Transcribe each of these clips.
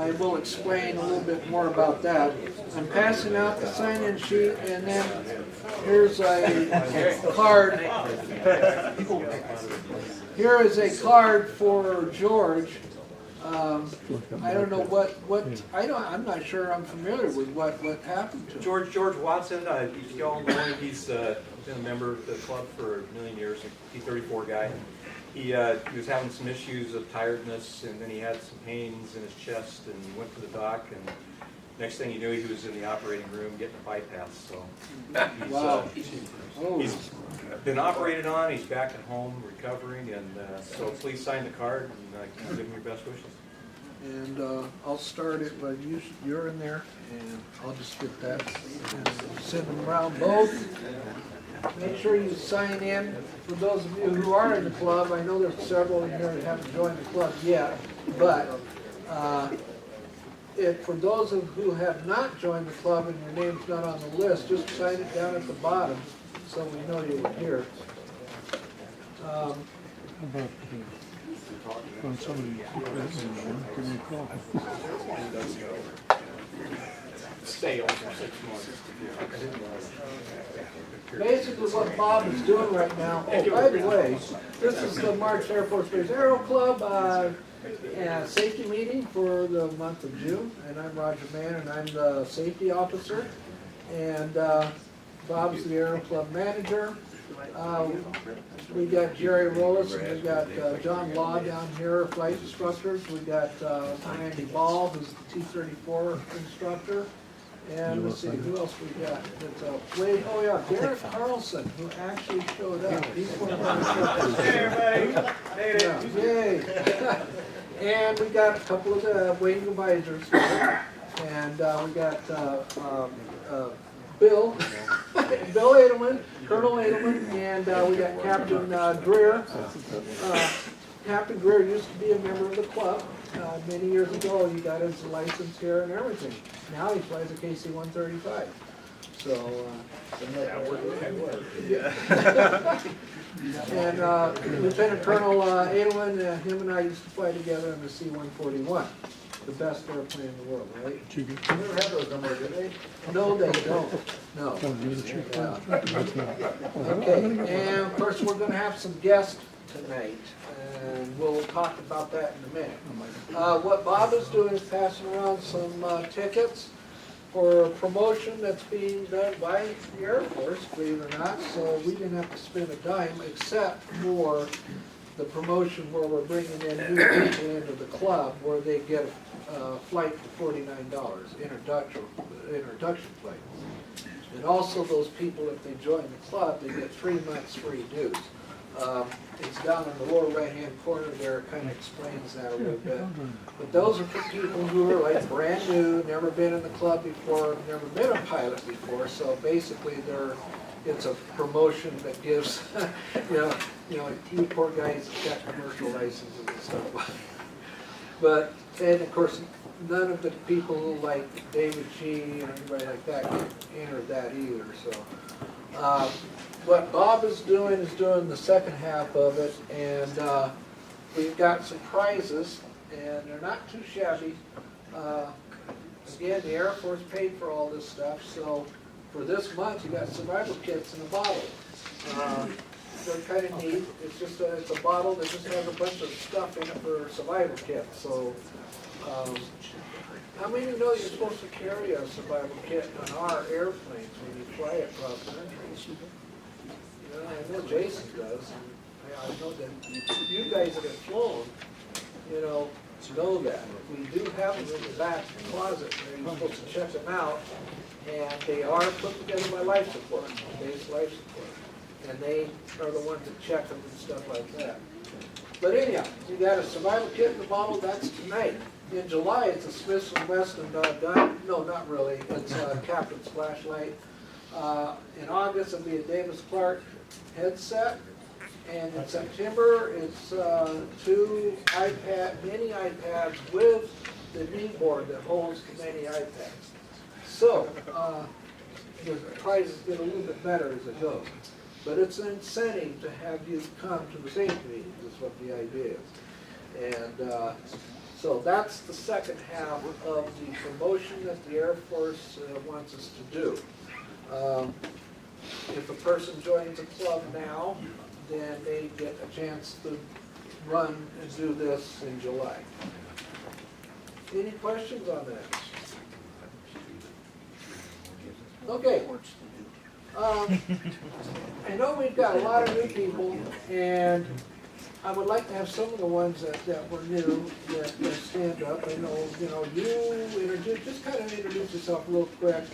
I will explain a little bit more about that. I'm passing out the sign-in sheet, and then here's a card. Here is a card for George. I don't know I'm not sure I'm familiar with what happened to him. George Watson, you all know him. He's been a member of the club for a million years. He's a 34 guy. He was having some issues of tiredness, and then he had some pains in his chest, and he went to the doc, and next thing you knew, he was in the operating room getting a bypass. So he's been operated on. He's back at home recovering, and so please sign the card and give him your best wishes. And I'll start it, but you're in there, and I'll just get that and send them around both. Make sure you sign in. For those of you who are in the club, I know there's several in here that haven't joined the club yet, but for those who have not joined the club and your name's not on the list, just sign it down at the bottom so we know you were here. When somebody give me a call. Stay on for 6 months. Basically what Bob is doing right now, oh, by the way, this is the March Air Force Base Aero Club safety meeting for the month of June, and I'm Roger Mann, and I'm the safety officer, and Bob's the Aero Club manager. We got Jerry Rollis, and we got John Law down here, flight instructors. We got Randy Ball, who's the T-34 instructor. And let's see, who else we got? Oh yeah, Derek Carlson, who actually showed up. He's one of our instructors. Hey everybody! Yeah, yay! And we got a couple of the wing advisors. And we got Bill Edelman, Colonel Edelman, and we got Captain Greer. Captain Greer used to be a member of the club. Many years ago, he got his license here and everything. Now he flies a KC-135. So, and Lieutenant Colonel Edelman, him and I used to fly together on the C-141. The best airplane in the world, right? They never have those no more, do they? No, they don't. No. Okay, and of course we're going to have some guests tonight, and we'll talk about that in a minute. What Bob is doing is passing around some tickets for a promotion that's being done by the Air Force, believe it or not, so we didn't have to spend a dime except for the promotion where we're bringing in new people into the club where they get a flight for $49, introduction flight. And also those people, if they join the club, they get 3 months free dues. It's down in the lower right-hand corner there, it kind of explains that a little bit. But those are for people who are like brand new, never been in the club before, never been a pilot before, so basically it's a promotion that gives, you poor guys that got commercial licenses and stuff. But, and of course, none of the people who like David G and anybody like that can enter that either. So, what Bob is doing the second half of it, and we've got some prizes, and they're not too shabby. Again, the Air Force paid for all this stuff, so for this month, you got survival kits in a bottle. They're kind of neat. It's just it's a bottle that just has a bunch of stuff in it for survival kits. So, how many know you're supposed to carry a survival kit on our airplanes when you fly across the country? I know Jason does. I know that you guys that have flown, know that. We do have them in the back closet where you're supposed to check them out, and they are put together by life support, base life support. And they are the ones that check them and stuff like that. But anyhow, you got a survival kit in the bottle, that's tonight. In July, it's a Smith & Wesson gun. No, not really. It's a Captain's flashlight. In August, it'll be a Davis Clark headset. And in September, it's 2 mini iPads with the knee board that holds the mini iPads. So, the prizes get a little bit better as it goes. But it's an incentive to have you come to the safety meetings, is what the idea is. And So that's the second half of the promotion that the Air Force wants us to do. If a person joins a club now, then they get a chance to run and do this in July. Any questions on that? Okay. I know we've got a lot of new people, and I would like to have some of the ones that were new that stand up. I know, you just kind of introduce yourself real quick.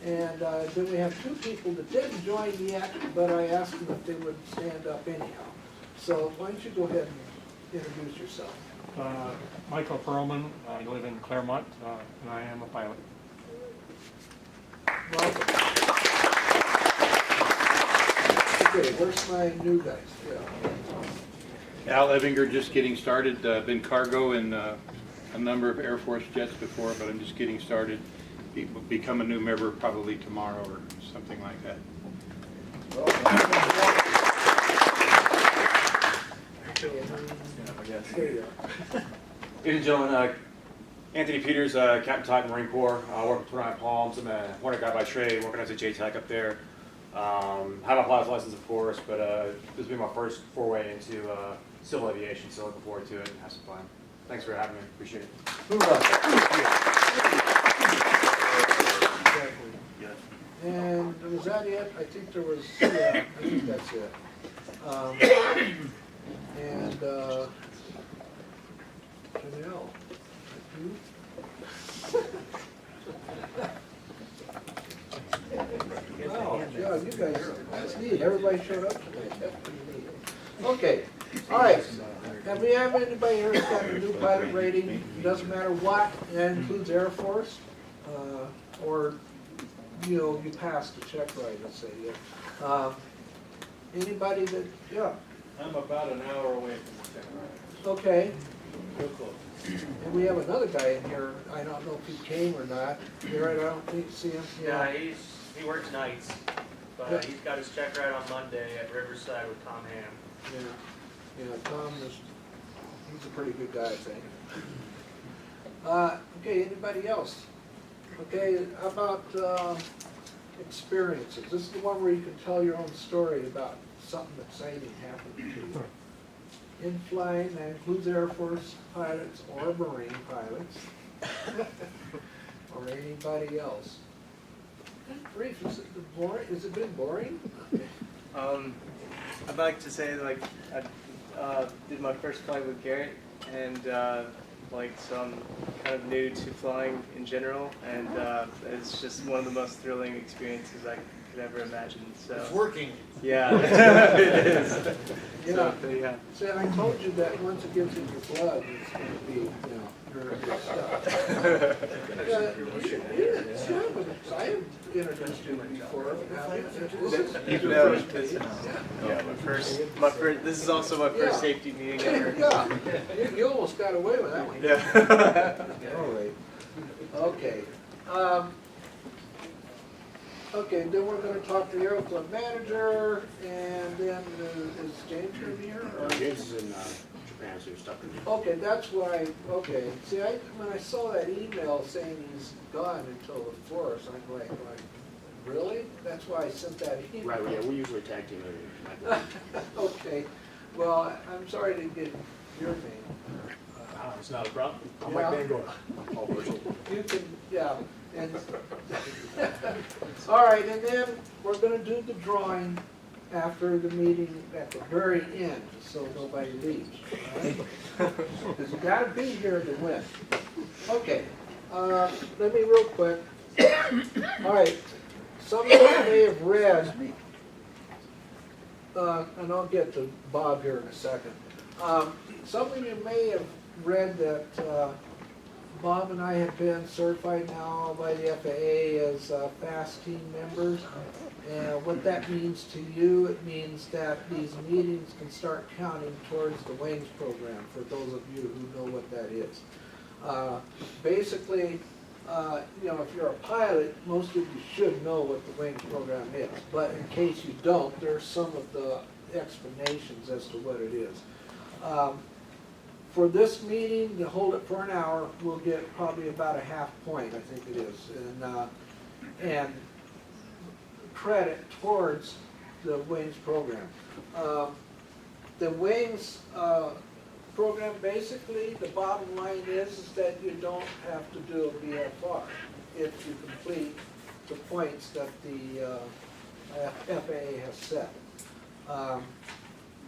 And then we have two people that didn't join yet, but I asked them if they would stand up anyhow. So why don't you go ahead and introduce yourself? Michael Pearlman, I live in Claremont, and I am a pilot. Welcome. Okay, where's my new guys? Yeah. Al Evinger, just getting started. Been cargo in a number of Air Force jets before, but I'm just getting started. Become a new member probably tomorrow or something like that. Ladies and gentlemen, Anthony Peters, Captain Titan Marine Corps. I work with 29 Palms. I'm a Hornet guy by trade, working as a JTAC up there. Have my pilot's license, of course, but this will be my first foray into civil aviation, so looking forward to it and have some fun. Thanks for having me. Appreciate it. And was that it? I think there was, yeah, I think that's it. Janelle. Wow, yeah, you guys, that's neat. Everybody showed up tonight. That's pretty neat. Okay, all right. Have we have anybody here who's got a new pilot rating? It doesn't matter what. That includes Air Force, or you passed the check right, let's say. Yeah. Anybody that, yeah. I'm about an hour away from the check ride. Okay. Real close. And we have another guy in here. I don't know if he came or not. Garrett, I don't think see him. Yeah, he works nights, but he's got his check ride on Monday at Riverside with Tom Ham. Yeah, Tom he's a pretty good guy, I think. Okay, anybody else? Okay, how about experiences? This is the one where you can tell your own story about something exciting happened to you. In flying, that includes Air Force pilots or Marine pilots, or anybody else. Brief, is it boring? Has it been boring? I'd like to say, like, I did my first flight with Garrett, and so I'm kind of new to flying in general, and it's just one of the most thrilling experiences I could ever imagine. So It's working. yeah, it is. Yeah. So, yeah. See, I told you that once it gets in your blood, it's going to be, very good stuff. I have introduced you before. This is also my first safety meeting ever. Yeah, you almost got away with that one. Yeah. All right. Okay. Okay, then we're going to talk to the Aero Club manager, and then is James going to be here? Or? James is in Japan, so you're stuck in Japan. Okay, that's why. Okay, see, when I saw that email saying he's gone until the 4th, I'm like, really? That's why I sent that email. Right, yeah, we usually tag team everything. Okay, well, I'm sorry to get your name. It's not a problem. I'm Mike Van Gogh. All virtual. You can, yeah. And all right, and then we're going to do the drawing after the meeting at the very end, so nobody leaves. Because you got to be here to win. Okay, let me real quick. All right, some of you may have read, and I'll get to Bob here in a second. Some of you may have read that Bob and I have been certified now by the FAA as FAST team members. And what that means to you, it means that these meetings can start counting towards the wings program, for those of you who know what that is. Basically, if you're a pilot, most of you should know what the wings program is. But in case you don't, there's some of the explanations as to what it is. For this meeting, to hold it for an hour, we'll get probably about a half point, I think it is, and credit towards the Wings program. The Wings program, basically, the bottom line is that you don't have to do a VFR if you complete the points that the FAA has set.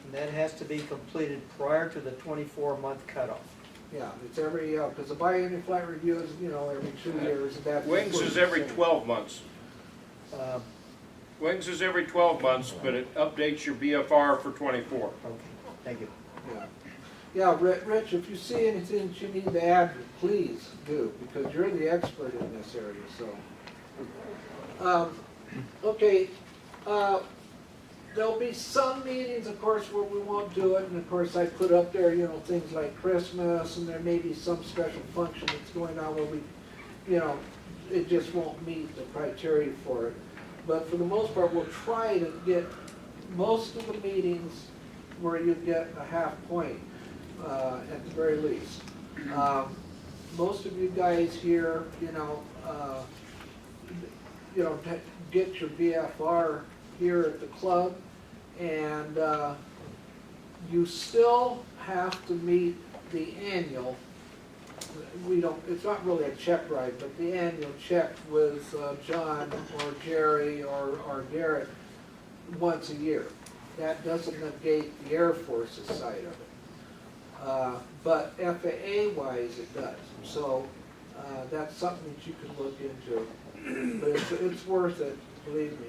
And that has to be completed prior to the 24-month cutoff. Yeah, it's every, because the biennial flight review is, every 2 years. And that's Wings is every 12 months. Um, Wings is every 12 months, but it updates your BFR for 24. Okay, thank you. Yeah, yeah, Rich, if you see anything that you need to add, please do, because you're the expert in this area, so. Okay, there'll be some meetings, of course, where we won't do it, and of course I put up there, things like Christmas, and there may be some special function that's going on where we, it just won't meet the criteria for it. But for the most part, we'll try to get most of the meetings where you get a half point, at the very least. Most of you guys here, get your VFR here at the club, and you still have to meet the annual. It's not really a check ride, but the annual check with John or Jerry or Garrett once a year. That doesn't negate the Air Force's side of it. But FAA-wise, it does. So that's something that you can look into. But it's worth it, believe me.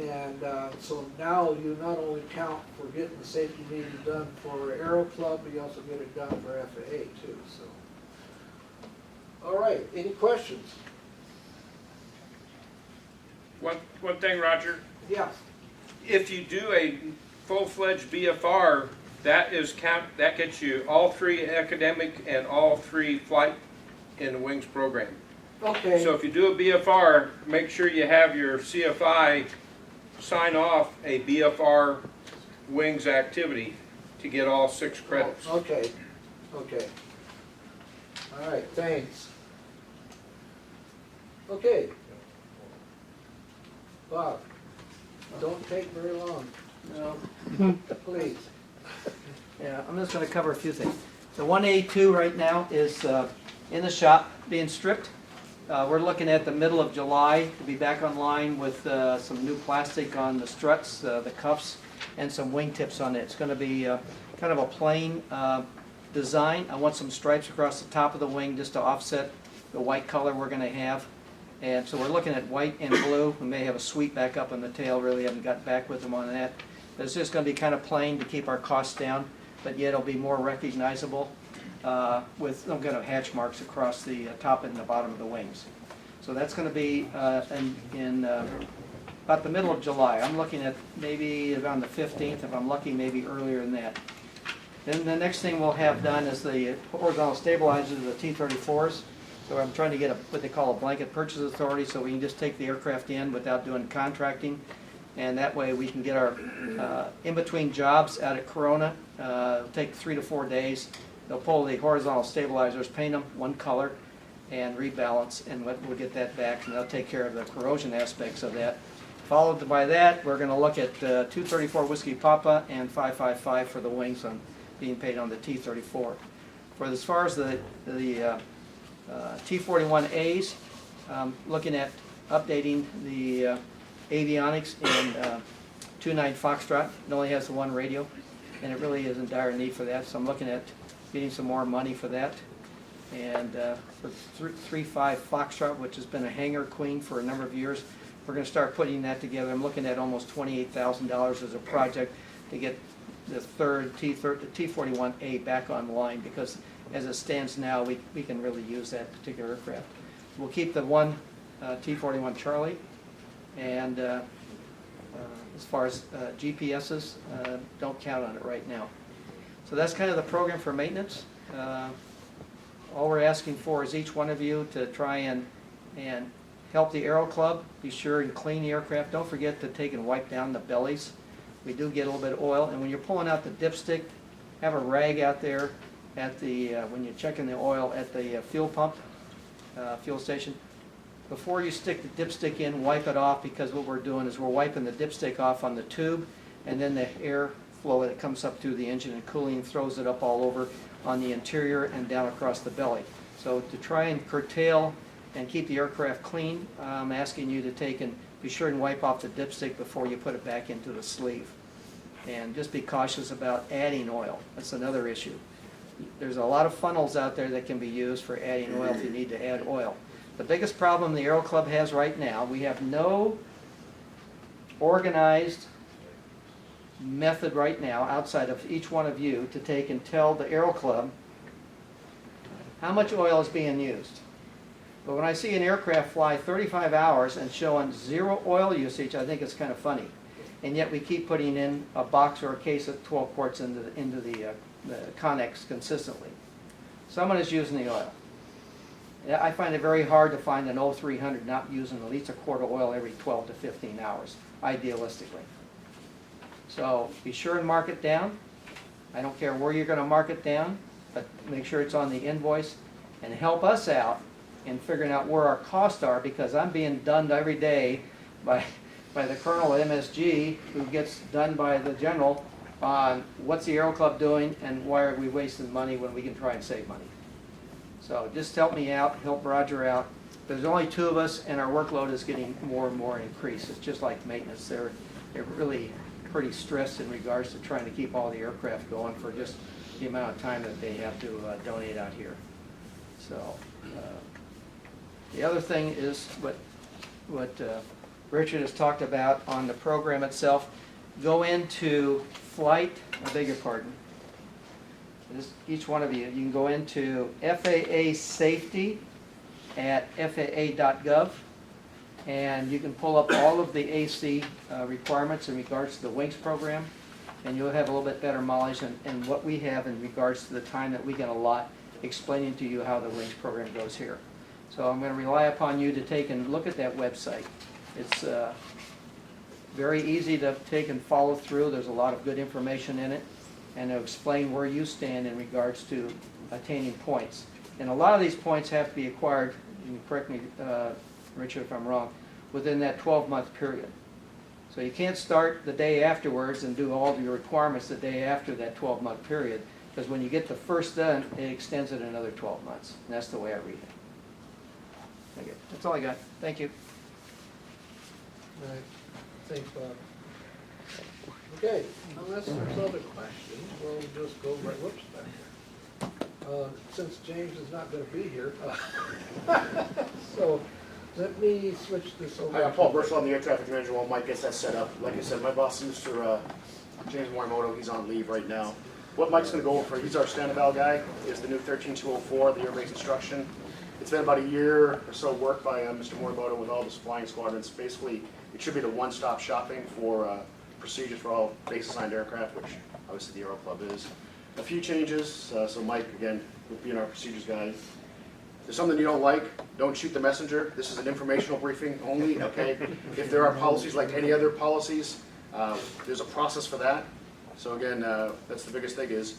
And so now you not only count for getting the safety meeting done for Aero Club, but you also get it done for FAA too. So, all right, any questions? One thing, Roger. Yeah. If you do a full-fledged BFR, that gets you all 3 academic and all 3 flight in the Wings program. Okay. So if you do a BFR, make sure you have your CFI sign off a BFR Wings activity to get all 6 credits. Oh, okay. Okay. All right, thanks. Okay. Bob, don't take very long. No. Please. Yeah, I'm just going to cover a few things. The 1A2 right now is in the shop being stripped. We're looking at the middle of July to be back online with some new plastic on the struts, the cuffs, and some wingtips on it. It's going to be kind of a plain design. I want some stripes across the top of the wing just to offset the white color we're going to have. And so we're looking at white and blue. We may have a sweep back up on the tail. Really haven't got back with them on that. But it's just going to be kind of plain to keep our costs down, but yet it'll be more recognizable with some kind of hatch marks across the top and the bottom of the wings. So that's going to be in about the middle of July. I'm looking at maybe around the 15th, if I'm lucky, maybe earlier than that. Then the next thing we'll have done is the horizontal stabilizers of the T-34s. So I'm trying to get what they call a blanket purchase authority, so we can just take the aircraft in without doing contracting. And that way we can get our in-between jobs out at Corona. It'll take 3 to 4 days. They'll pull the horizontal stabilizers, paint them one color, and rebalance, and we'll get that back, and they'll take care of the corrosion aspects of that. Followed by that, we're going to look at 234 Whiskey Papa and 555 for the wings on being paid on the T-34. For as far as the T-41As, looking at updating the avionics in 29 Foxtrot. It only has the one radio, and it really is in dire need for that, so I'm looking at getting some more money for that. And for 35 Foxtrot, which has been a hangar queen for a number of years, we're going to start putting that together. I'm looking at almost $28,000 as a project to get the third T-41A back online, because as it stands now, we can really use that particular aircraft. We'll keep the one T-41 Charlie, and as far as GPSs, don't count on it right now. So that's kind of the program for maintenance. All we're asking for is each one of you to try and help the Aero Club. Be sure and clean the aircraft. Don't forget to take and wipe down the bellies. We do get a little bit of oil, and when you're pulling out the dipstick, have a rag out there at the, when you're checking the oil at the fuel pump, fuel station, before you stick the dipstick in, wipe it off, because what we're doing is we're wiping the dipstick off on the tube, and then the air flow that comes up through the engine and cooling throws it up all over on the interior and down across the belly. So to try and curtail and keep the aircraft clean, I'm asking you to take and be sure and wipe off the dipstick before you put it back into the sleeve. And just be cautious about adding oil. That's another issue. There's a lot of funnels out there that can be used for adding oil if you need to add oil. The biggest problem the Aero Club has right now, we have no organized method right now outside of each one of you to take and tell the Aero Club how much oil is being used. But when I see an aircraft fly 35 hours and showing 0 oil usage, I think it's kind of funny. And yet we keep putting in a box or a case of 12 quarts into the Connex consistently. Someone is using the oil. I find it very hard to find an 0300 not using at least a quart of oil every 12 to 15 hours, idealistically. So be sure and mark it down. I don't care where you're going to mark it down, but make sure it's on the invoice, and help us out in figuring out where our costs are, because I'm being done every day by the colonel at MSG, who gets done by the general on what's the Aero Club doing and why are we wasting money when we can try and save money. So just help me out, help Roger out. There's only 2 of us, and our workload is getting more and more increased. It's just like maintenance. They're really pretty stressed in regards to trying to keep all the aircraft going for just the amount of time that they have to donate out here. So the other thing is what Richard has talked about on the program itself. Go into flight, I beg your pardon, each one of you, you can go into FAA safety at FAA.gov, and you can pull up all of the AC requirements in regards to the WINKS program, and you'll have a little bit better knowledge in what we have in regards to the time that we can allot explaining to you how the WINKS program goes here. So I'm going to rely upon you to take and look at that website. It's very easy to take and follow through. There's a lot of good information in it, and it'll explain where you stand in regards to attaining points. And a lot of these points have to be acquired, you can correct me, Richard, if I'm wrong, within that 12-month period. So you can't start the day afterwards and do all of your requirements the day after that 12-month period, because when you get the first done, it extends it another 12 months. And that's the way I read it. Okay, that's all I got. Thank you. All right. Thanks, Bob. Okay, unless there's other questions, we'll just go right, whoops, back here. Since James is not going to be here, so let me switch this over. Hi, I'm Paul Burchell. I'm the air traffic manager while Mike gets that set up. Like I said, my boss is Mr. James Morimoto. He's on leave right now. What Mike's going to go over, he's our Standaval guy, is the new 13204, the air-based instruction. It's been about a year or so work by Mr. Morimoto with all the flying squadrons. Basically, it should be the one-stop shopping for procedures for all base-assigned aircraft, which obviously the Aero Club is. A few changes, so Mike, again, would be in our procedures guy. If there's something you don't like, don't shoot the messenger. This is an informational briefing only, okay? If there are policies like any other policies, there's a process for that. So again, that's the biggest thing is,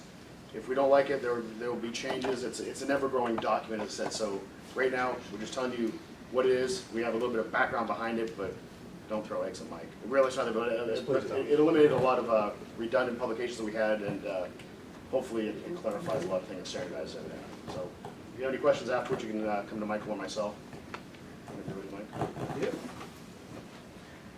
if we don't like it, there will be changes. It's an ever-growing document, as I said. So right now, we're just telling you what it is. We have a little bit of background behind it, but don't throw eggs at Mike. It really is not, but it eliminated a lot of redundant publications that we had, and hopefully it clarifies a lot of things and standardizes it. So if you have any questions afterwards, you can come to Michael or myself. Mike. Yep.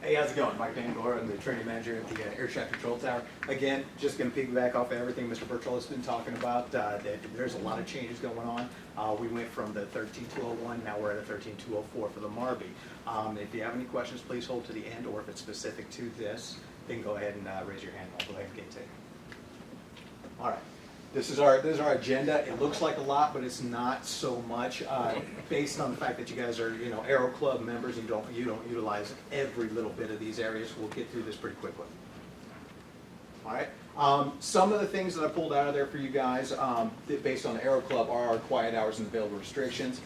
Hey, how's it going? Mike Van Gore, I'm the training manager at the Air Traffic Control Tower. Again, just going to piggyback off of everything Mr. Burchell has been talking about. There's a lot of changes going on. We went from the 13201, now we're at a 13204 for the MARBI. If you have any questions, please hold to the end, or if it's specific to this, then go ahead and raise your hand. I'll go ahead and get to it. All right. This is our agenda. It looks like a lot, but it's not so much. Based on the fact that you guys are, Aero Club members, and you don't utilize every little bit of these areas. We'll get through this pretty quickly. All right. Some of the things that I pulled out of there for you guys, based on the Aero Club, are our quiet hours and available restrictions.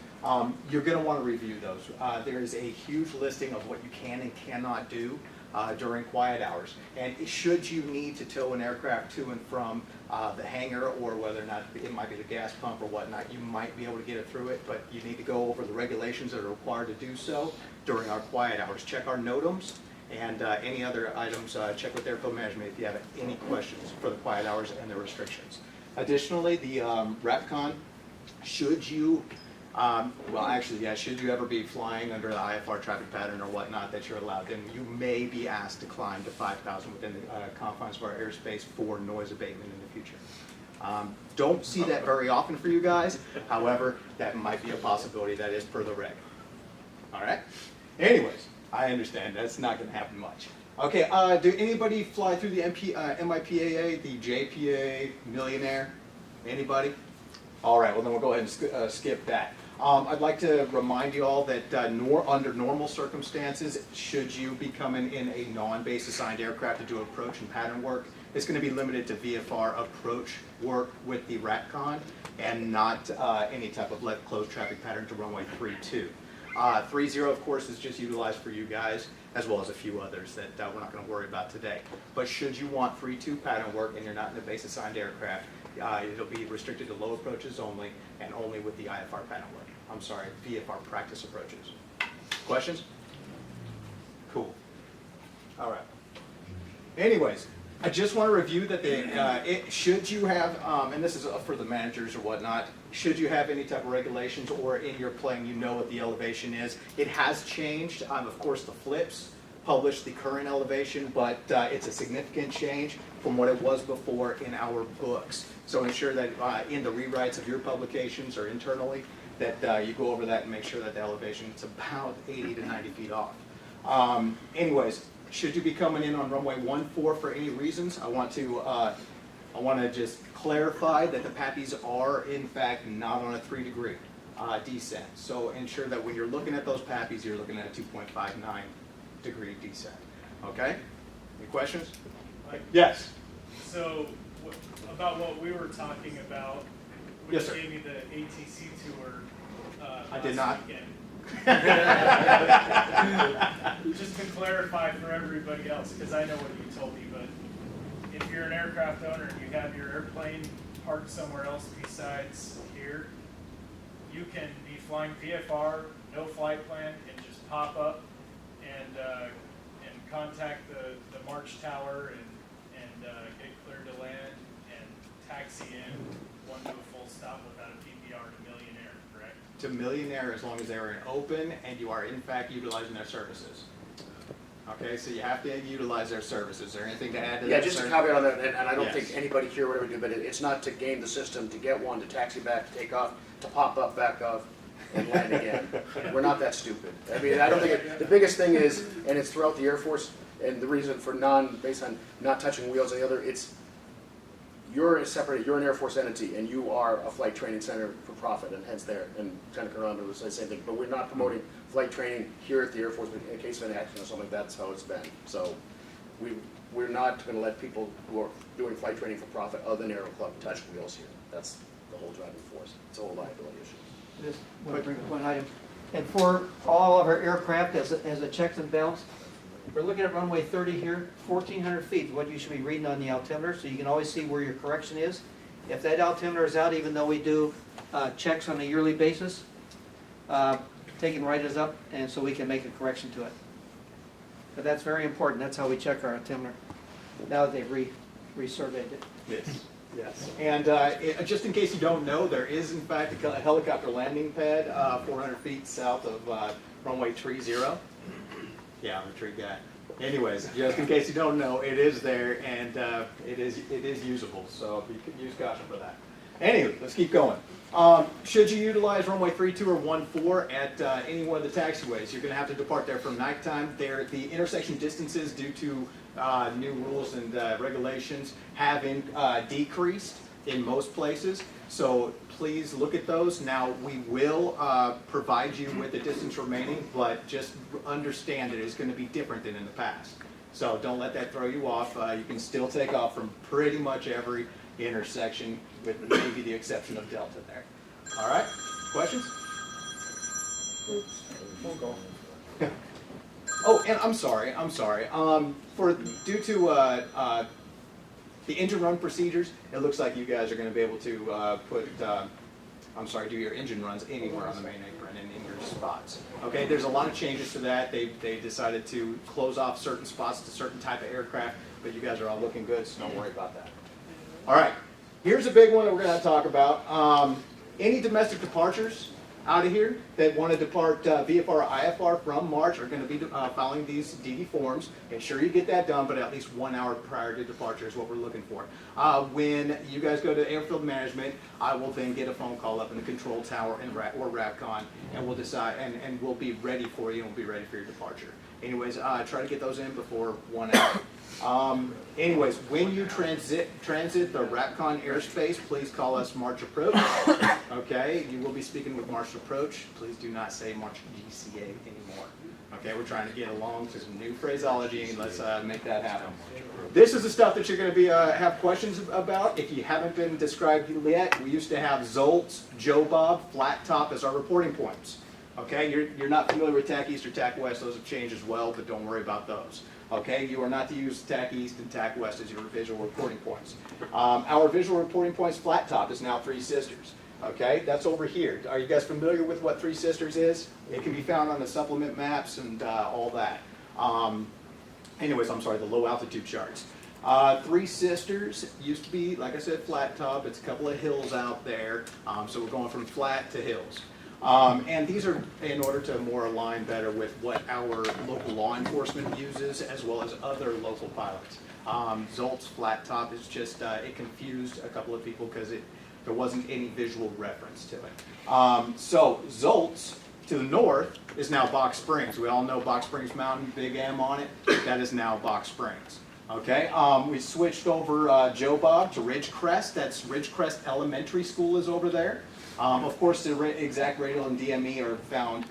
You're going to want to review those. There is a huge listing of what you can and cannot do. during quiet hours. And should you need to tow an aircraft to and from the hangar, or whether or not it might be the gas pump or whatnot, you might be able to get it through it, but you need to go over the regulations that are required to do so during our quiet hours. Check our NOTAMs and any other items. Check with airfield management if you have any questions for the quiet hours and the restrictions. Additionally, the RAPCON, should you should you ever be flying under the IFR traffic pattern or whatnot that you're allowed, then you may be asked to climb to 5,000 within the confines of our airspace for noise abatement in the future. Don't see that very often for you guys. However, that might be a possibility. That is per the reg. All right? Anyways, I understand that's not going to happen much. Okay, do anybody fly through the MIPAA, the JPA, Millionaire? Anybody? All right, well then we'll go ahead and skip that. I'd like to remind you all that under normal circumstances, should you be coming in a non-base assigned aircraft to do approach and pattern work, it's going to be limited to VFR approach work with the RATCON and not any type of let closed traffic pattern to runway 32. 30, of course, is just utilized for you guys, as well as a few others that we're not going to worry about today. But should you want 3-2 pattern work and you're not in a base assigned aircraft, it'll be restricted to low approaches only, and only with the IFR pattern work. I'm sorry, VFR practice approaches. Questions? Cool. All right. Anyways, I just want to review that should you have, and this is for the managers or whatnot, should you have any type of regulations or in your plane you know what the elevation is. It has changed. Of course, the flips publish the current elevation, but it's a significant change from what it was before in our books. So ensure that in the rewrites of your publications or internally, that you go over that and make sure that the elevation is about 80 to 90 feet off. Anyways, should you be coming in on runway 14 for any reasons, I want to just clarify that the PAPIs are in fact not on a 3-degree descent. So ensure that when you're looking at those PAPIs, you're looking at a 2.59 degree descent. Okay? Any questions? Yes. So about what we were talking about, when yes, you sir. gave me the ATC tour I did not. Just to clarify for everybody else, because I know what you told me, but if you're an aircraft owner and you have your airplane parked somewhere else besides here, you can be flying VFR, no flight plan, and just pop up and contact the March Tower and get cleared to land and taxi in, one to a full stop without a PPR to Millionaire, correct? To Millionaire, as long as they are in open and you are in fact utilizing their services. Okay, so you have to utilize their services. Is there anything to add to that? Yeah, just a caveat on that, and I don't Yes. think anybody here would ever do, but it's not to game the system, to get one, to taxi back, to take off, to pop up, back off, and land again. We're not that stupid. I mean, I don't think, the biggest thing is, and it's throughout the Air Force, and the reason for based on not touching wheels and the other, you're separate, you're an Air Force entity, and you are a flight training center for profit, and hence there, and Lieutenant Colonel Ahmed was the same thing, but we're not promoting flight training here at the Air Force, but in case of an accident or something, that's how it's been. So we're not going to let people who are doing flight training for profit other than Aero Club touch wheels here. That's the whole driving force. It's a whole liability issue. Just want to bring up one item. And for all of our aircraft, as a checks and balance, we're looking at runway 30 here, 1,400 feet is what you should be reading on the altimeter, so you can always see where your correction is. If that altimeter is out, even though we do checks on a yearly basis, taking right is up, and so we can make a correction to it. But that's very important. That's how we check our altimeter. Now that they've resurveyed it. Yes. Yes. And just in case you don't know, there is in fact a helicopter landing pad 400 feet south of runway 30. Yeah, I'm a tree guy. Anyways, just in case you don't know, it is there, and it is usable. So you can use caution for that. Anyway, let's keep going. Should you utilize runway 32 or 14 at any one of the taxiways, you're going to have to depart there from nighttime. The intersection distances, due to new rules and regulations, have decreased in most places. So please look at those. Now, we will provide you with the distance remaining, but just understand that it's going to be different than in the past. So don't let that throw you off. You can still take off from pretty much every intersection, with maybe the exception of Delta there. All right, questions? Oh, and I'm sorry. Due to the engine run procedures, it looks like you guys are going to be able to do your engine runs anywhere on the main apron and in your spots. Okay, there's a lot of changes to that. They decided to close off certain spots to certain type of aircraft, but you guys are all looking good, so don't worry about that. All right, here's a big one that we're going to talk about. Any domestic departures out of here that want to depart VFR IFR from March are going to be filing these DD forms. Make sure you get that done, but at least 1 hour prior to departure is what we're looking for. When you guys go to airfield management, I will then get a phone call up in the control tower or RAPCON, and we'll decide, and we'll be ready for you, and we'll be ready for your departure. Anyways, try to get those in before 1 hour. Anyways, when you transit the RAPCON airspace, please call us March Approach. Okay, you will be speaking with March Approach. Please do not say March GCA anymore. Okay, we're trying to get along to some new phraseology, and let's make that happen. This is the stuff that you're going to be have questions about. If you haven't been described yet, we used to have Zolts, Joe Bob, Flat Top as our reporting points. Okay, you're not familiar with TAC East or TAC West. Those have changed as well, but don't worry about those. Okay, you are not to use TAC East and TAC West as your visual reporting points. Our visual reporting points Flat Top is now Three Sisters. Okay, that's over here. Are you guys familiar with what Three Sisters is? It can be found on the supplement maps and all that. Anyways, I'm sorry, the low altitude charts. Three Sisters used to be, like I said, Flat Top. It's a couple of hills out there, so we're going from flat to hills. And these are in order to more align better with what our local law enforcement uses, as well as other local pilots. Zolt's Flat Top is just, it confused a couple of people because there wasn't any visual reference to it. So Zolt's to the north is now Box Springs. We all know Box Springs Mountain, big M on it. That is now Box Springs. Okay, we switched over Joe Bob to Ridgecrest. That's Ridgecrest Elementary School is over there. Of course, the exact radial and DME are found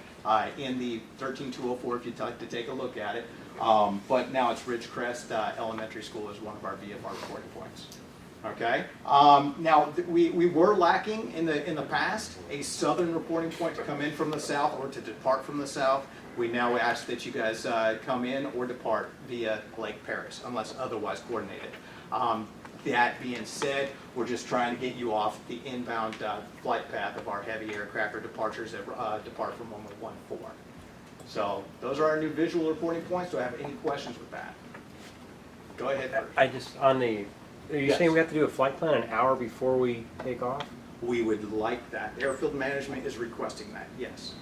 in the 13204 if you'd like to take a look at it. But now it's Ridgecrest Elementary School is one of our VFR reporting points. Okay. Now we were lacking in the past a southern reporting point to come in from the south or to depart from the south. We now ask that you guys come in or depart via Lake Paris unless otherwise coordinated. That being said, we're just trying to get you off the inbound flight path of our heavy aircraft or departures that depart from 1114. So those are our new visual reporting points. Do I have any questions with that? Go ahead. Are you saying we have to do a flight plan an hour before we take off? We would like that. Airfield management is requesting that, yes.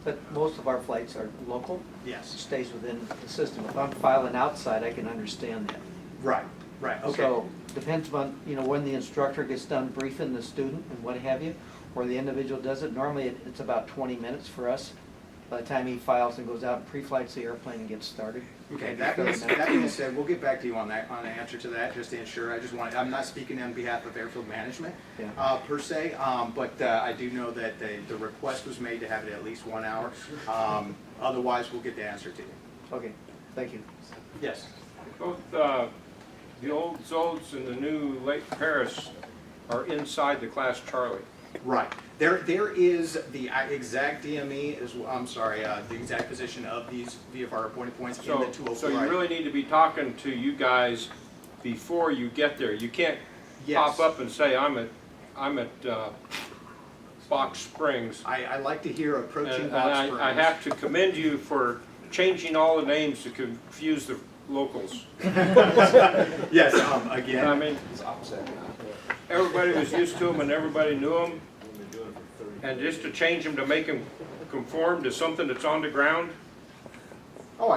But most of our flights are local. Yes. It stays within the system. If I'm filing outside, I can understand that. Right, right, okay. So depends on, when the instructor gets done briefing the student and what have you, or the individual does it. Normally it's about 20 minutes for us. By the time he files and goes out and pre-flights the airplane and gets started. Okay, that being said, we'll get back to you on that, on the answer to that, just to ensure. I'm not speaking on behalf of airfield management, per se, but I do know that the request was made to have it at least 1 hour. Otherwise, we'll get the answer to you. Okay, thank you. Yes. Both the old Zolds and the new Lake Paris are inside the class Charlie. Right. There is the exact DME, the exact position of these VFR reporting points in the 204. So you really need to be talking to you guys before you get there. You can't pop up and say, I'm at Box Springs. I like to hear approaching Box Springs. I have to commend you for changing all the names to confuse the locals. Yes, again. I mean, everybody was used to them and everybody knew them. And just to change them to make them conform to something that's on the ground? Oh, well,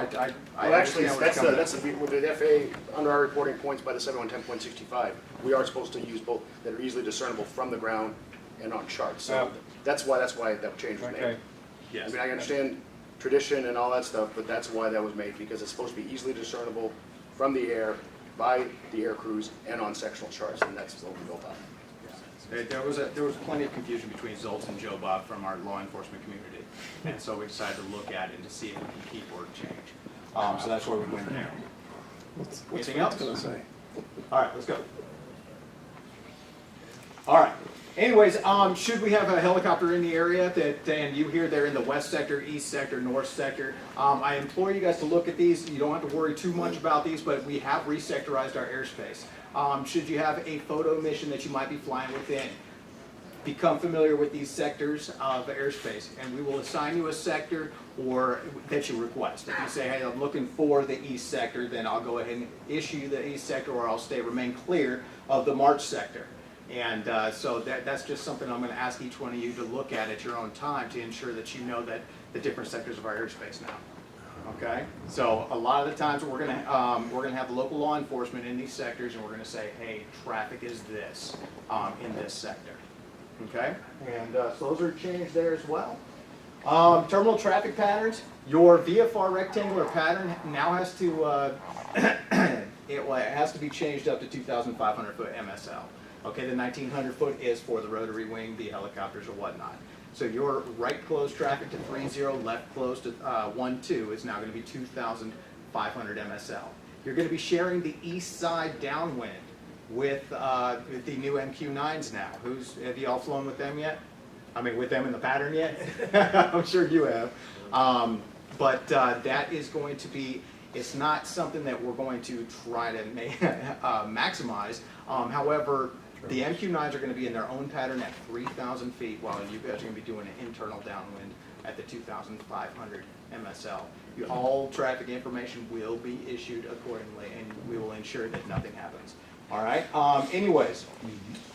actually, that's with the FAA under our reporting points by the 7110.65. We are supposed to use both that are easily discernible from the ground and on charts. So that's why that change was made. Yes. I mean, I understand tradition and all that stuff, but that's why that was made, because it's supposed to be easily discernible from the air by the air crews and on sectional charts, and that's what we built on. There was plenty of confusion between Zolt's and Joe Bob from our law enforcement community, and so we decided to look at it and to see if we can keep or change. So that's where we went there. Anything else? Gonna say? All right, let's go. All right, Anyways, should we have a helicopter in the area and you hear they're in the west sector, east sector, north sector, I implore you guys to look at these. You don't have to worry too much about these, but we have resectorized our airspace. Should you have a photo mission that you might be flying within, become familiar with these sectors of airspace, and we will assign you a sector or that you request. If you say, hey, I'm looking for the east sector, then I'll go ahead and issue the east sector, or I'll remain clear of the March sector. And so that's just something I'm going to ask each one of you to look at your own time to ensure that you know that the different sectors of our airspace now. Okay, so a lot of the times we're going to have local law enforcement in these sectors, and we're going to say, hey, traffic is this in this sector. Okay, and so those are changed there as well. Terminal traffic patterns. Your VFR rectangular pattern now has to it has to be changed up to 2,500 foot MSL. Okay, the 1,900 foot is for the rotary wing, the helicopters or whatnot. So your right close traffic to 30, left close to 12 is now going to be 2,500 MSL. You're going to be sharing the east side downwind with the new MQ-9s now. Have you all flown with them yet? I mean, with them in the pattern yet? I'm sure you have. But that is going to be, it's not something that we're going to try to maximize. However, the MQ-9s are going to be in their own pattern at 3,000 feet, while you guys are going to be doing an internal downwind at the 2,500 MSL. All traffic information will be issued accordingly, and we will ensure that nothing happens. All right. Anyways,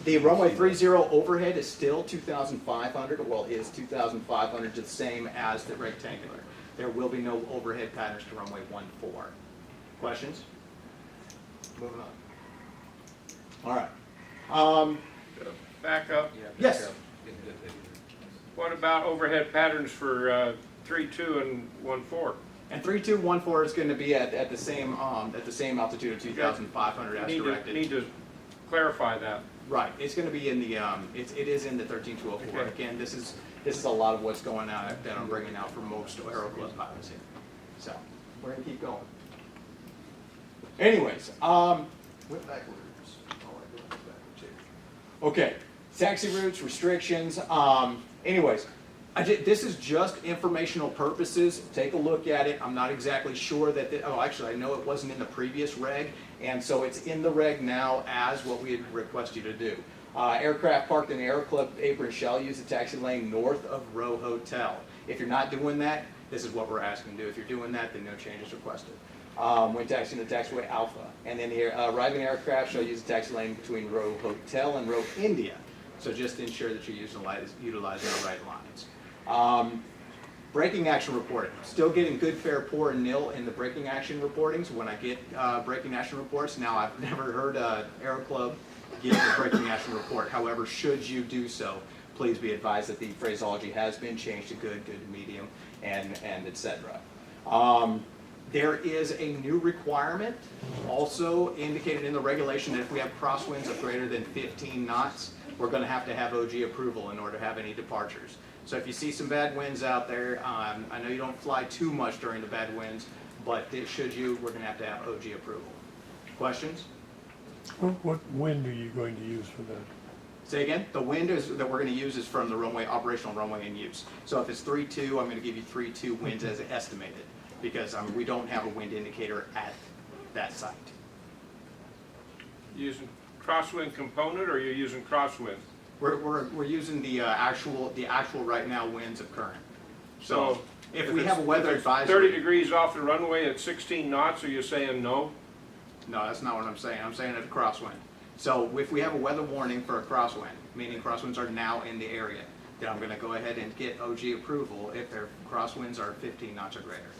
the runway 30 overhead is still 2,500. Well, is 2,500 the same as the rectangular? There will be no overhead patterns to runway 14. Questions? Moving on. All right. Back up. Yes. What about overhead patterns for 3.2 and 1.4? And 3.214 is going to be at the same altitude of 2,500 as directed. Need to clarify that. Right. It's going to be in the it is in the 13204. Okay. Again, this is a lot of what's going on that I'm bringing out for most Aero Club pilots here. So we're going to keep going. Anyways, went backwards. Okay, taxi routes, restrictions. Anyways, this is just informational purposes. Take a look at it. I'm not exactly sure that, actually I know it wasn't in the previous reg, and so it's in the reg now as what we had requested you to do. Aircraft parked in the Aero Club apron shall use the taxi lane north of Row Hotel. If you're not doing that, this is what we're asking to do. If you're doing that, then no change is requested. When taxiing the taxiway Alpha. And then the arriving aircraft shall use the taxi lane between Row Hotel and Row India. So just ensure that you're utilizing the right lines. Braking action reporting. Still getting good, fair, poor, and nil in the braking action reportings. When I get braking action reports, now I've never heard Aero Club give a braking action report. However, should you do so, please be advised that the phraseology has been changed to good, good, medium, and etc. There is a new requirement also indicated in the regulation that if we have crosswinds of greater than 15 knots, we're going to have OG approval in order to have any departures. So if you see some bad winds out there, I know you don't fly too much during the bad winds, but should you, we're going to have OG approval. Questions? What wind are you going to use for that? Say again? The wind that we're going to use is from the runway, operational runway in use. So if it's 3.2, I'm going to give you 3.2 winds as estimated, because we don't have a wind indicator at that site. Using crosswind component, or you're using crosswind? We're using the actual right now winds of current. So if we have a weather advisory, 30 degrees off the runway at 16 knots, are you saying no? No, that's not what I'm saying. I'm saying at a crosswind. So if we have a weather warning for a crosswind, meaning crosswinds are now in the area, then I'm going to go ahead and get OG approval if their crosswinds are 15 knots or greater.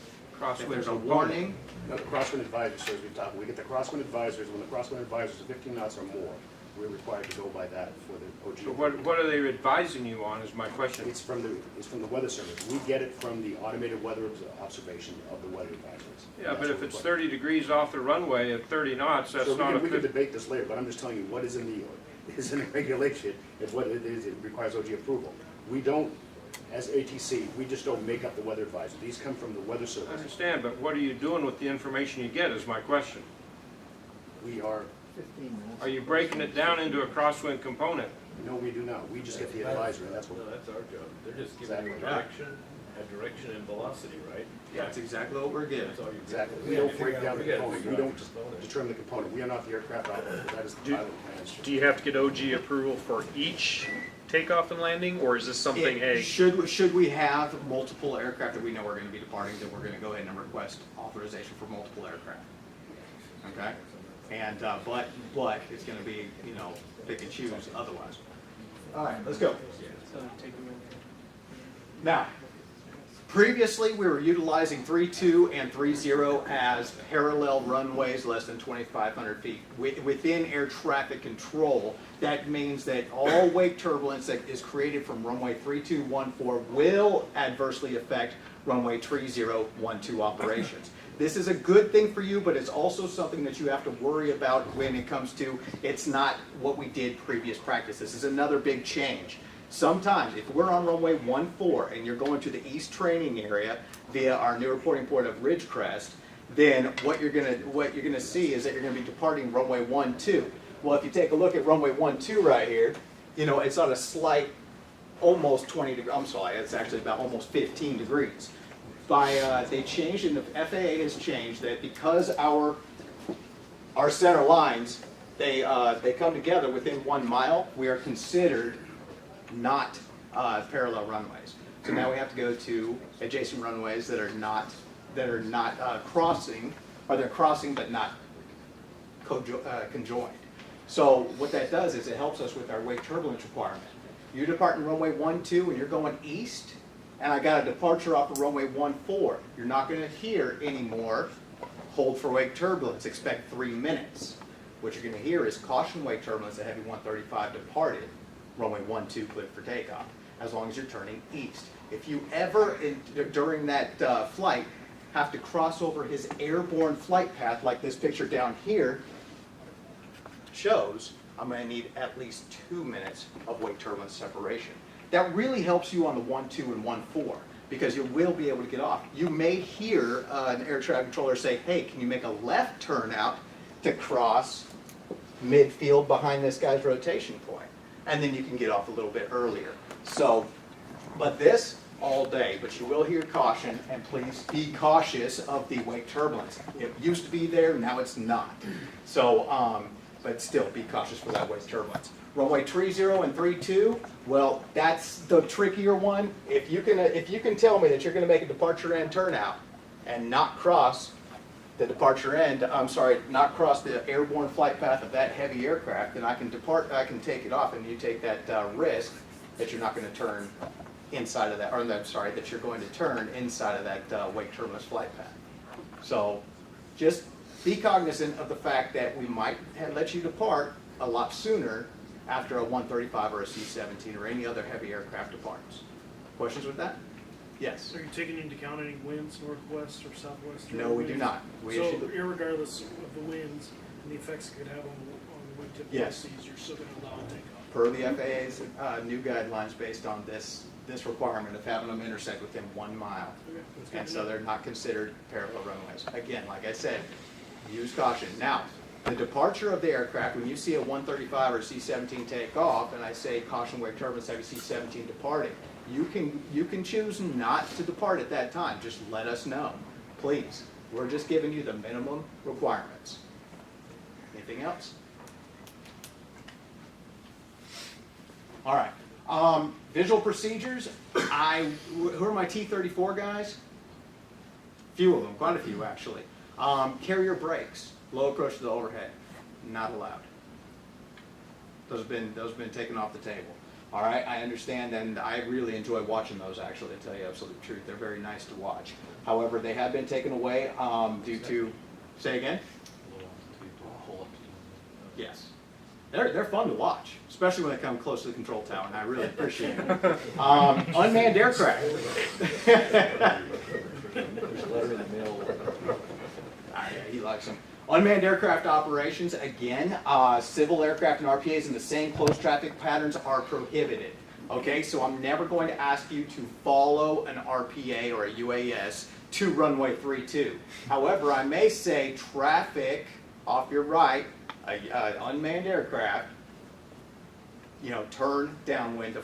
If there's a warning. No, the crosswind advisors, so as we talk, we get the crosswind advisors. When the crosswind advisors are 15 knots or more, we're required to go by that for the OG. So what are they advising you on is my question. It's from the Weather Service. We get it from the automated weather observation of the weather advisors. Yeah, but if it's 30 degrees off the runway at 30 knots, that's not we can debate this later, but I'm just telling you what is in the regulation. It's what it is. It requires OG approval. We don't, as ATC, we just don't make up the weather advisor. These come from the Weather Service. I understand, but what are you doing with the information you get is my question. We are. Are you breaking it down into a crosswind component? No, we do not. We just get the advisory, that's what. No, that's our job. They're just giving Exactly. you a direction and velocity, right? That's exactly what we're getting. That's all you get. Exactly. We don't break down the We gotta component. We figure don't out just the component. determine the component. We are not the aircraft operator. That is the pilot manager. Do you have to get OG approval for each takeoff and landing, or is this something, hey, Should we have multiple aircraft that we know are going to be departing, then we're going to go ahead and request authorization for multiple aircraft. Okay? And, but it's going to be, you know, pick and choose otherwise. All right, let's go. Now, previously we were utilizing 3.2 and 3.0 as parallel runways less than 2,500 feet. Within air traffic control, that means that all wake turbulence that is created from runway 3214 will adversely affect runway 3012 operations. This is a good thing for you, but it's also something that you have to worry about when it comes to, it's not what we did previous practice. This is another big change. Sometimes, if we're on runway 14 and you're going to the east training area via our new reporting port of Ridgecrest, then what you're gonna see is that you're gonna be departing runway 12. Well, if you take a look at runway 12 right here, you know, it's on a slight, almost 20 degrees, I'm sorry, it's actually about almost 15 degrees. They changed, and the FAA has changed that because our center lines, they come together within 1 mile, we are considered not parallel runways. So now we have to go to adjacent runways that are not crossing, or they're crossing but not conjoined. So what that does is it helps us with our wake turbulence requirement. You depart in runway 12 and you're going east, and I got a departure off of runway 14. You're not going to hear anymore, hold for wake turbulence, expect 3 minutes. What you're going to hear is caution wake turbulence at heavy 135 departed, runway 12 cleared for takeoff, as long as you're turning east. If you ever, during that flight, have to cross over his airborne flight path, like this picture down here shows, I'm going to need at least 2 minutes of wake turbulence separation. That really helps you on the 12 and 14 because you will be able to get off. You may hear an air traffic controller say, hey, can you make a left turn out to cross midfield behind this guy's rotation point? And then you can get off a little bit earlier. So, but this all day, but you will hear caution, and please be cautious of the wake turbulence. It used to be there, now it's not. So, but still be cautious for that wake turbulence. Runway 30 and 32, well, that's the trickier one. If you can tell me that you're going to make a departure end turnout and not cross the departure end, not cross the airborne flight path of that heavy aircraft, then I can take it off, and you take that risk that you're not going to turn inside of that, or that you're going to turn inside of that wake turbulence flight path. So just be cognizant of the fact that we might let you depart a lot sooner after a 135 or a C-17 or any other heavy aircraft departs. Questions with that? Yes. Are you taking into account any winds, northwest or southwest? Or No, we do not. We so, issue the, irregardless of the winds and the effects it could have on the wind tip Yes. policies, you're still going to allow a takeoff? per the FAA's new guidelines based on this requirement of having them intersect within 1 mile. Okay. And so they're not considered parallel runways. Again, like I said, use caution. Now, the departure of the aircraft, when you see a 135 or C-17 take off, and I say caution wake turbulence heavy C-17 departing, you can choose not to depart at that time. Just let us know, please. We're just giving you the minimum requirements. Anything else? All right. Visual procedures. Who are my T-34 guys? Few of them, quite a few actually. Carrier brakes, low approach to the overhead, not allowed. Those have been taken off the table. All right, I understand, and I really enjoy watching those. Actually, to tell you the absolute truth, they're very nice to watch. However, they have been taken away due to. Say again. Yes. They're fun to watch, especially when they come close to the control tower, and I really appreciate it. Unmanned aircraft. He likes them. Unmanned aircraft operations, again, civil aircraft and RPAs in the same close traffic patterns are prohibited. Okay, so I'm never going to ask you to follow an RPA or a UAS to runway 32. However, I may say traffic off your right, unmanned aircraft, turn downwind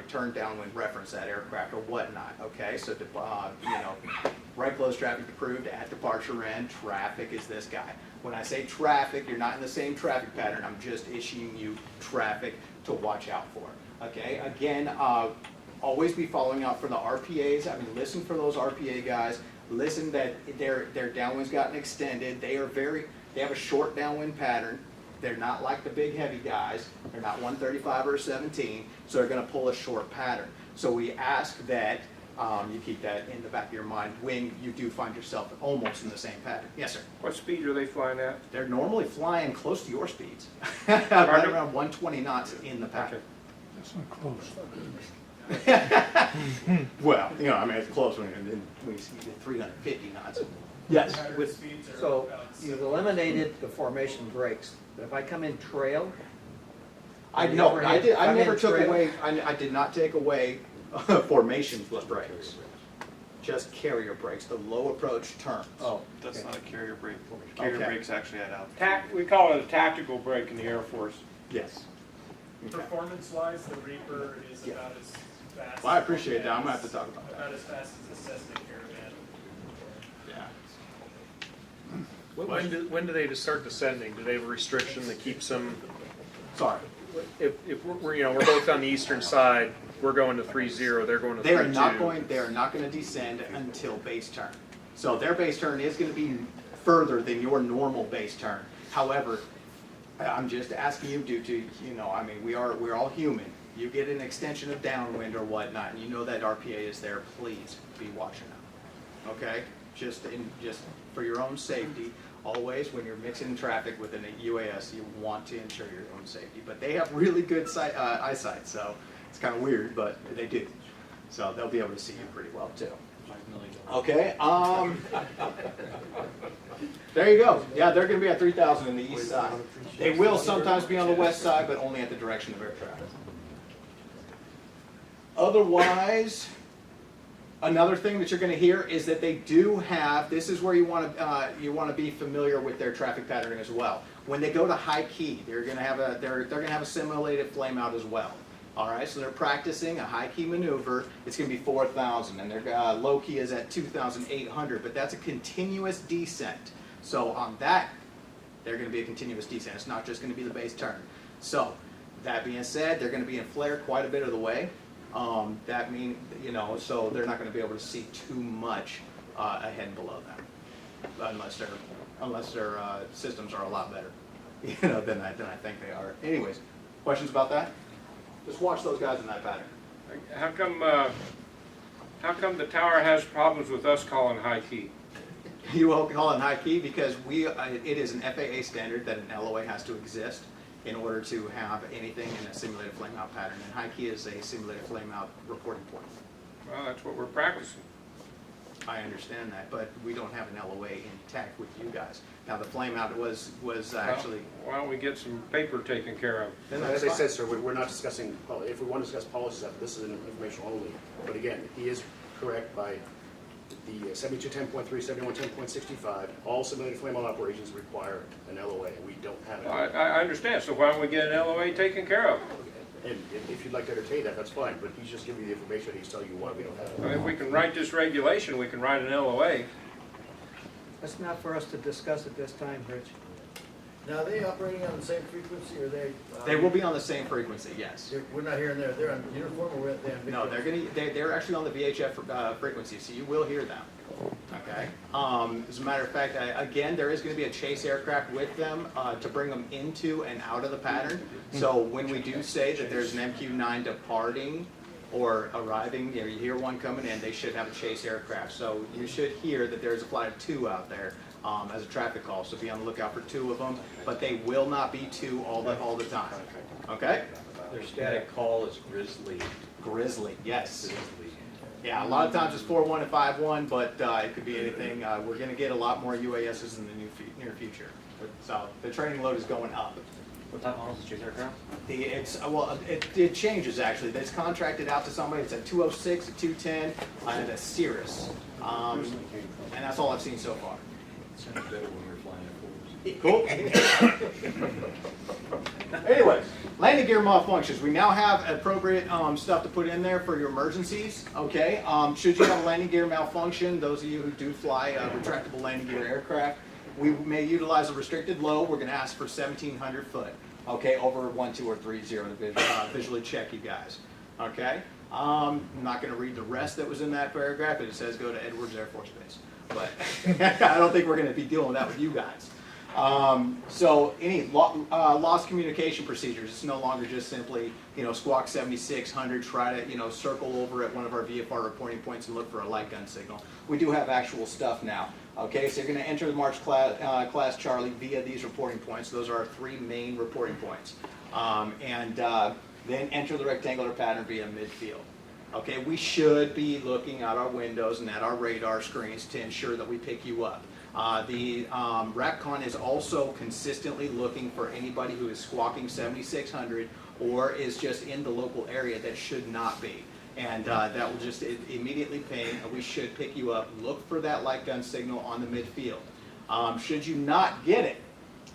turn downwind reference that aircraft or whatnot, okay? So, right close traffic approved at departure end, traffic is this guy. When I say traffic, you're not in the same traffic pattern, I'm just issuing you traffic to watch out for, okay? Again, always be following out for the RPAs. I mean, listen for those RPA guys. Listen that their downwind's gotten extended. They have a short downwind pattern. They're not like the big heavy guys. They're not 135 or 17, so they're going to pull a short pattern. So we ask that you keep that in the back of your mind when you do find yourself almost in the same pattern. Yes, sir. What speed are they flying at? They're normally flying close to your speeds, right around 120 knots in the pattern. That's not close. Well, I mean, it's close when you see the 350 knots. Yes. So you've eliminated the formation brakes. But if I come in trail, I never took away. I did not take away formation brakes. Just carrier brakes, the low approach turns. Oh, that's not a carrier brake. Carrier brake's actually at altitude. We call it a tactical brake in the Air Force. Yes. Performance-wise, the Reaper is about as fast. Well, I appreciate that. I'm gonna have to talk about that. About as fast as the Cessna Caravan. Yeah. When do they start descending? Do they have a restriction that keeps them? Sorry. If we're both on the eastern side, we're going to 3-0. They're going to 3-2. They are not going to descend until base turn. So their base turn is going to be further than your normal base turn. However, I'm just asking you due to I mean we're all human. You get an extension of downwind or whatnot, and you know that RPA is there. Please be watching out. Okay, just for your own safety. Always, when you're mixing traffic with an UAS, you want to ensure your own safety. But they have really good eyesight, so it's kind of weird, but they do. So they'll be able to see you pretty well too. Okay. There you go. Yeah, they're going to be at 3,000 in the east side. They will sometimes be on the west side, but only at the direction of air traffic. Otherwise, another thing that you're going to hear is that they do have. This is where you want to be familiar with their traffic pattern as well. When they go to high key, they're going to have a simulated flame out as well. All right, so they're practicing a high key maneuver. It's going to be 4,000, and their low key is at 2,800. But that's a continuous descent. So on that, they're going to be a continuous descent. It's not just going to be the base turn. So that being said, they're going to be in flare quite a bit of the way. That means, so they're not going to be able to see too much ahead and below them, unless their systems are a lot better, than I think they are. Anyways, questions about that? Just watch those guys in that pattern. How come the tower has problems with us calling high key? You will call it high key because it is an FAA standard that an LOA has to exist in order to have anything in a simulated flameout pattern. And high key is a simulated flameout reporting point. Well, that's what we're practicing. I understand that, but we don't have an LOA intact with you guys. Now, the flameout was actually... Why don't we get some paper taken care of? And as I said, sir, we're not discussing, if we want to discuss policies, this is information only. But again, he is correct by the 7210.3, 7110.65. All simulated flameout operations require an LOA. We don't have it. I understand. So why don't we get an LOA taken care of? And if you'd like to entertain that, that's fine. But he's just giving you the information. He's telling you why we don't have it. I mean, if we can write this regulation, we can write an LOA. that's not for us to discuss at this time, Rich. Now, are they operating on the same frequency, or they? They will be on the same frequency, yes. We're not hearing they're on uniform, or they're on? No, they're actually on the VHF frequency, so you will hear them. Okay. As a matter of fact, again, there is going to be a chase aircraft with them to bring them into and out of the pattern. So when we do say that there's an MQ-9 departing or arriving, you hear one coming in, they should have a chase aircraft. So you should hear that there's a flight of 2 out there as a traffic call. So be on the lookout for 2 of them, but they will not be 2 all the time. Okay. Their static call is Grizzly. Grizzly, yes. Yeah, a lot of times it's 4-1 and 5-1, but it could be anything. We're going to get a lot more UASs in the near future. So the training load is going up. What type of model is the chase aircraft? It changes actually. It's contracted out to somebody. It's a 206, a 210, and a Cirrus. And that's all I've seen so far. Cool. Anyways, landing gear malfunctions. We now have appropriate stuff to put in there for your emergencies. Okay. Should you have a landing gear malfunction, those of you who do fly retractable landing gear aircraft, we may utilize a restricted low. We're going to ask for 1,700 foot. Okay, over 1, 2, or 3, 0 to visually check you guys. Okay. I'm not going to read the rest that was in that paragraph, but it says go to Edwards Air Force Base. But I don't think we're going to be dealing with that with you guys. So any lost communication procedures, it's no longer just simply, squawk 7600, try to, circle over at one of our VFR reporting points and look for a light gun signal. We do have actual stuff now. Okay, so you're going to enter the March class Charlie via these reporting points. Those are our 3 main reporting points. Then enter the rectangular pattern via midfield. Okay, we should be looking at our windows and at our radar screens to ensure that we pick you up. The RACCON is also consistently looking for anybody who is squawking 7600 or is just in the local area that should not be. And that will just immediately ping, and we should pick you up. Look for that light gun signal on the midfield. Should you not get it,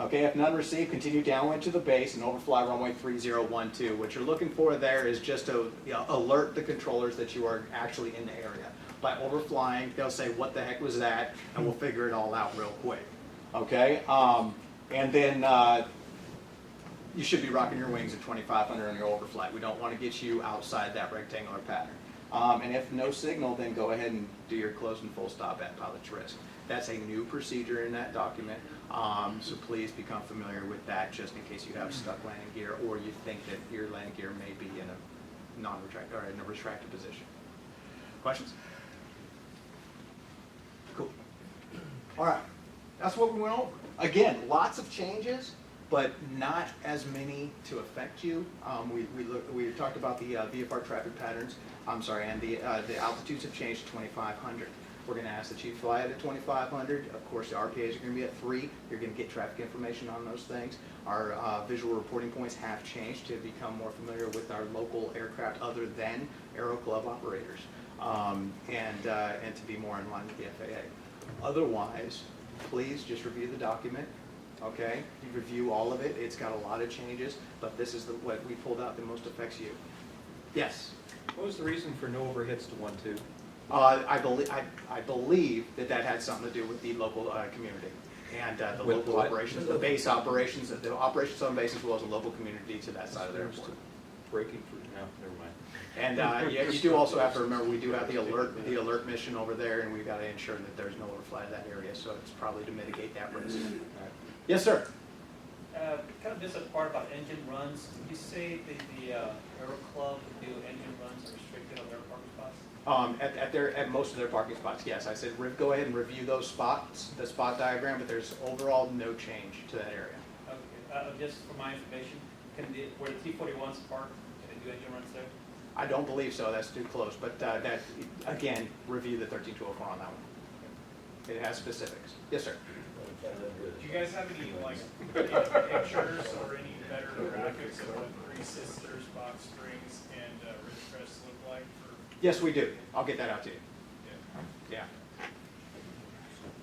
okay, if none received, continue downwind to the base and overfly runway 3012. What you're looking for there is just to alert the controllers that you are actually in the area. By overflying, they'll say, what the heck was that? And we'll figure it all out real quick. Okay? And then you should be rocking your wings at 2,500 on your overflight. We don't want to get you outside that rectangular pattern. And if no signal, then go ahead and do your close and full stop at pilot's risk. That's a new procedure in that document, so please become familiar with that just in case you have stuck landing gear or you think that your landing gear may be in a non-retracted or in a retracted position. Questions? Cool. All right, that's what we went over. Again, lots of changes, but not as many to affect you. We talked about the VFR traffic patterns. I'm sorry, and the altitudes have changed to 2,500. We're going to ask that you fly it at 2,500. Of course, the RPAs are going to be at 3. You're going to get traffic information on those things. Our visual reporting points have changed to become more familiar with our local aircraft other than Aero Club operators, and to be more in line with the FAA. Otherwise, please just review the document. Okay, you review all of it. It's got a lot of changes, but this is what we pulled out that most affects you. Yes. What was the reason for no overhits to 1-2? I believe that had something to do with the local community and the With local what? operations, the base operations, the operations on base as well as the local community to that side of the airport. Breaking through. No, never mind. And yeah, you do also have to remember we do have the alert mission over there, and we've got to ensure that there's no overfly of that area. So it's probably to mitigate that risk. Yes, sir. Kind of just a part about engine runs. Did you say that the Aero Club do engine runs are restricted on their parking spots? At most of their parking spots, yes. I said go ahead and review those spots, the spot diagram, but there's overall no change to that area. Okay. Just for my information, where the T-41s park, can they do engine runs there? I don't believe so. That's too close. But that again, review the 13204 on that one. It has specifics. Yes, sir. Do you guys have any pictures or any better graphics of what 3 sisters, box springs, and Ridgecrest look like? Yes, we do. I'll get that out to you. Yeah.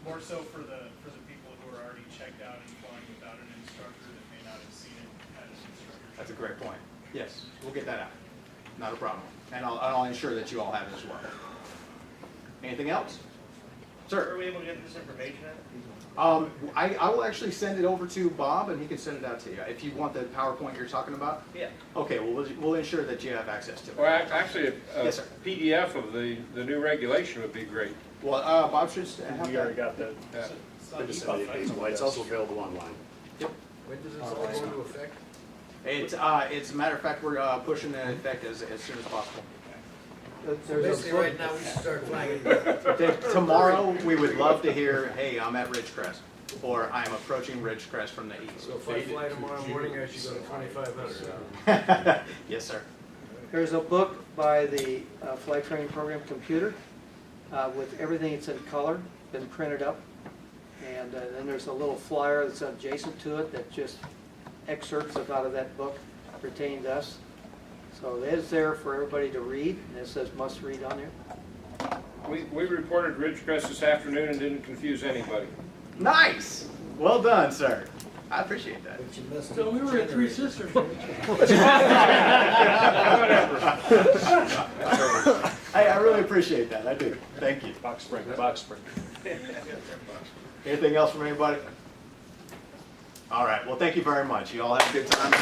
More so for the people who are already checked out and flying without an instructor that may not have seen it as an instructor. That's a great point. Yes, we'll get that out. Not a problem. And I'll ensure that you all have it as well. Anything else? Sir? Where are we able to get this information at? I will actually send it over to Bob, and he can send it out to you. If you want the PowerPoint you're talking about? Yeah. Okay, well, we'll ensure that you have access to it. Well, actually, a Yes, sir. PDF of the new regulation would be great. Well, Bob should have We already got that. Yeah. Good to send you a page. It's also available online. Yep. When does this all go into effect? It's a matter of fact, we're pushing the effect as soon as possible. Basically, right now, we should start flying. Tomorrow, we would love to hear, hey, I'm at Ridgecrest, or I'm approaching Ridgecrest from the east. So if I fly tomorrow morning, I should go to 2,500. Yes, sir. There's a book by the flight training program computer with everything that's in color, been printed up. And then there's a little flyer that's adjacent to it that just excerpts out of that book pertaining to us. So it is there for everybody to read, and it says must read on there. We reported Ridgecrest this afternoon and didn't confuse anybody. Nice! Well done, sir. I appreciate that. But you missed So we were at Three Sisters. Hey, I really appreciate that. I do. Thank you. Box spring, box spring. Anything else from anybody? All right. Well, thank you very much. You all have a good time.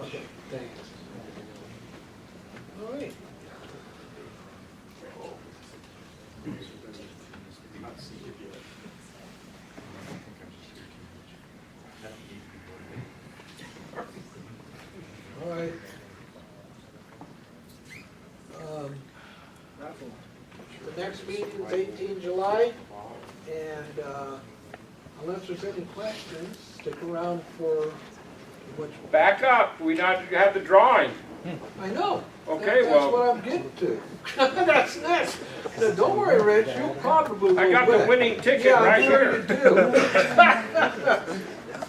Okay, thanks. All right. All right. The next meeting is 18 July, and unless there's any questions, stick around for which. Back up, we not have the drawing. I know. Okay, That's well- what I'm getting to. That's next. No, don't worry, Rich, you'll probably I will got the win. winning ticket Yeah, right I'm sure here. you do.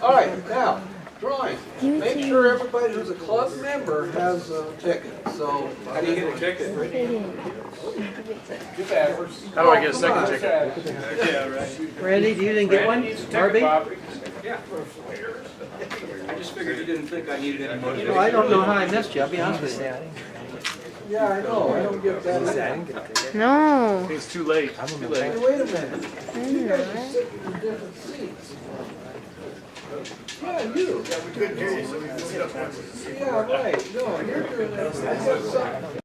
All right, now, drawing. Make sure everybody who's a club member has a ticket, so. How do you get a ticket? How do I get a second ticket? Yeah, right. Randy, you didn't get one? Brandon needs a ticket, RB? Bob. Yeah. I just figured you didn't think I needed any motivation. Well, I don't know how I missed you, I'll be honest with you. Yeah, I know, I don't get that. No. It's too late. Too Hey, late. wait a minute. You guys are sitting in different seats. Yeah, you. Yeah, right. No, you're doing that. I have something.